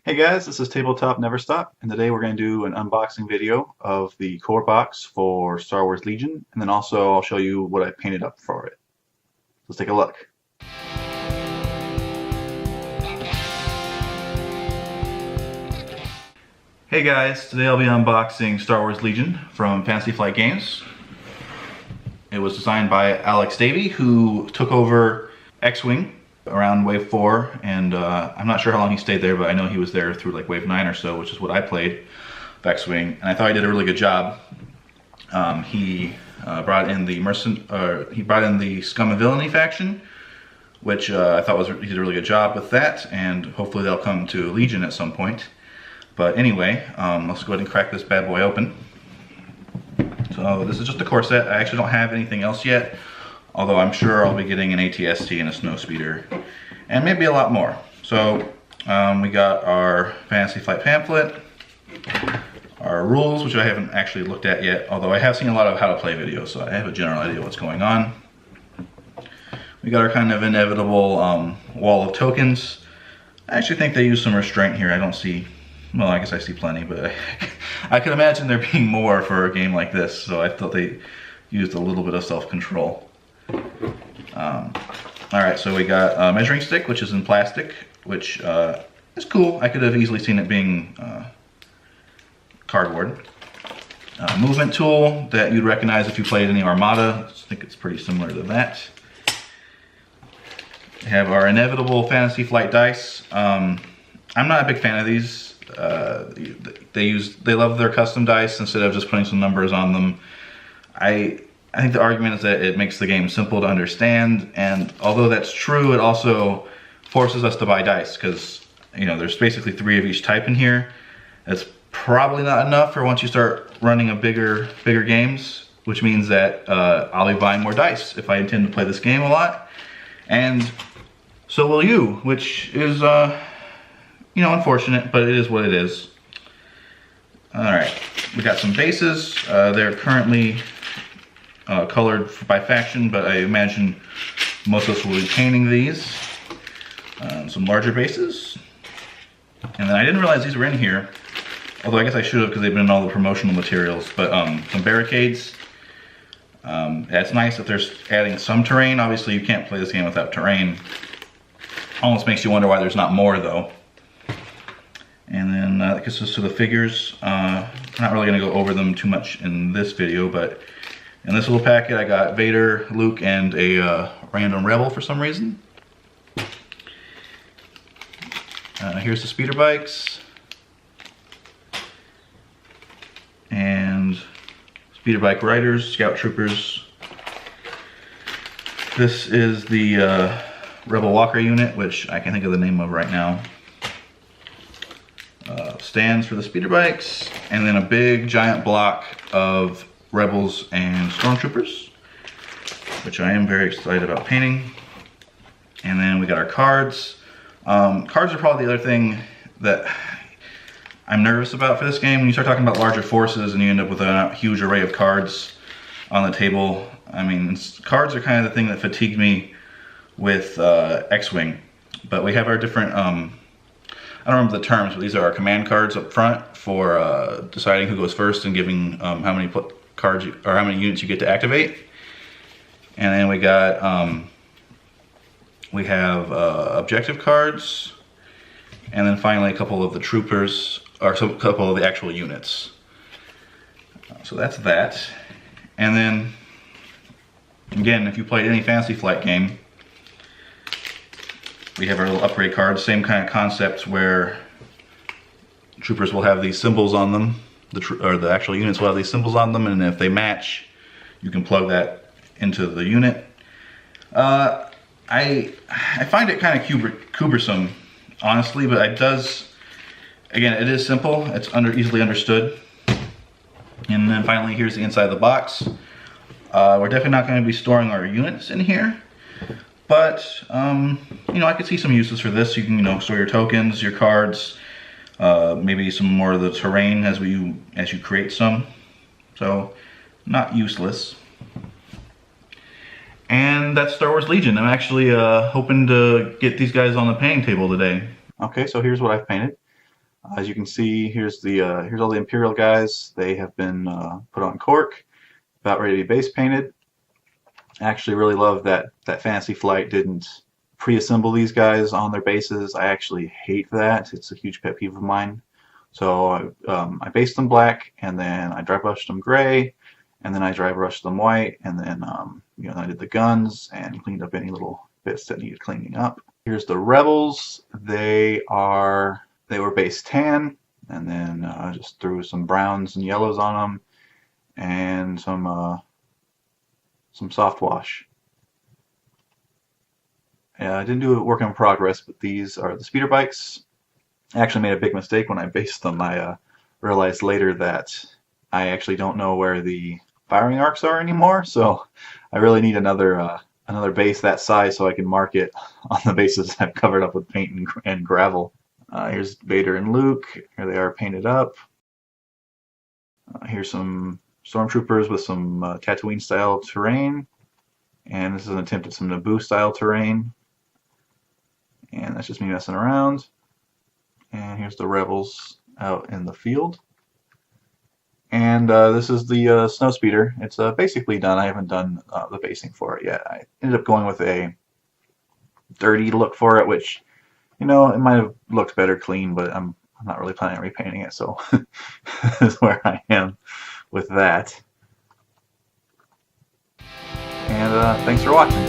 Hey guys, this is Tabletop Never Stop, and today we're going to do an unboxing video of the core box for Star Wars Legion, and then also I'll show you what I painted up for it. Let's take a look. Hey guys, today I'll be unboxing Star Wars Legion from Fantasy Flight Games. It was designed by Alex Davey, who took over X-Wing around Wave 4, and I'm not sure how long he stayed there, but I know he was there through like Wave 9 or so, which is what I played of X-Wing, and I thought he did a really good job. He brought in the Scum and Villainy faction, which I thought he did a really good job with that, and hopefully they'll come to Legion at some point. But anyway, let's go ahead and crack this bad boy open. So this is just a core set. I actually don't have anything else yet, although I'm sure I'll be getting an ATST and a Snowspeeder, and maybe a lot more. So we got our Fantasy Flight pamphlet, our rules, which I haven't actually looked at yet, although I have seen a lot of how to play videos, so I have a general idea what's going on. We got our kind of inevitable wall of tokens. I actually think they use some restraint here. I don't see, well, I guess I see plenty, but I can imagine there being more for a game like this, so I thought they used a little bit of self-control. Alright, so we got a measuring stick, which is in plastic, which is cool. I could have easily seen it being cardboard. Movement tool that you'd recognize if you played any Armada. I think it's pretty similar to that. We have our inevitable Fantasy Flight dice. I'm not a big fan of these. They love their custom dice instead of just putting some numbers on them. I think the argument is that it makes the game simple to understand, and although that's true, it also forces us to buy dice because, you know, there's basically 3 of each type in here. It's probably not enough for once you start running a bigger games, which means that I'll be buying more dice if I intend to play this game a lot, and so will you, which is you know, unfortunate, but it is what it is. All right, we got some bases. They're currently colored by faction, but I imagine most of us will be painting these. Some larger bases. And then I didn't realize these were in here, although I guess I should have because they've been in all the promotional materials, but some barricades. That's nice that they're adding some terrain. Obviously you can't play this game without terrain. Almost makes you wonder why there's not more though. And then that gets us to the figures. I'm not really gonna go over them too much in this video, but in this little packet I got Vader, Luke, and a random rebel for some reason. Here's the speeder bikes. And speeder bike riders, scout troopers. This is the Rebel Walker unit, which I can't think of the name of right now. Stands for the speeder bikes, and then a big giant block of rebels and stormtroopers, which I am very excited about painting. And then we got our cards. Cards are probably the other thing that I'm nervous about for this game. When you start talking about larger forces and you end up with a huge array of cards on the table, I mean, cards are kind of the thing that fatigued me with X-Wing. But we have our different, I don't remember the terms, but these are our command cards up front for deciding who goes first and giving how many cards or how many units you get to activate. And then we got we have objective cards, and then finally a couple of the troopers, or a couple of the actual units. So that's that. And then again, if you played any Fantasy Flight game, we have our little upgrade cards, same kind of concept where troopers will have these symbols on them, the actual units will have these symbols on them, and if they match, you can plug that into the unit. I find it kind of cumbersome, honestly, but it does, again, it is simple, it's easily understood. And then finally, here's the inside of the box. We're definitely not going to be storing our units in here. But, you know, I could see some uses for this. You can, you know, store your tokens, your cards, maybe some more of the terrain as you create some. So, not useless. And that's Star Wars Legion. I'm actually hoping to get these guys on the painting table today. Okay, so here's what I've painted. As you can see, here's all the Imperial guys. They have been put on cork, about ready to be base painted. I actually really love that Fantasy Flight didn't pre-assemble these guys on their bases. I actually hate that. It's a huge pet peeve of mine. So I based them black, and then I dry brushed them gray, and then I dry brushed them white, and then I did the guns and cleaned up any little bits that needed cleaning up. Here's the Rebels. They were base tan, and then just threw some browns and yellows on them, and some soft wash. I didn't do a work in progress, but these are the speeder bikes. I actually made a big mistake when I based them. I realized later that I actually don't know where the firing arcs are anymore, so I really need another base that size so I can mark it on the bases I've covered up with paint and gravel. Here's Vader and Luke. Here they are painted up. Here's some stormtroopers with some Tatooine style terrain, and this is an attempt at some Naboo style terrain, and that's just me messing around. And here's the Rebels out in the field, and this is the snowspeeder. It's basically done. I haven't done the basing for it yet. I ended up going with a dirty look for it, which it might have looked better clean, but I'm not really planning on repainting it, so that's where I am with that. And thanks for watching.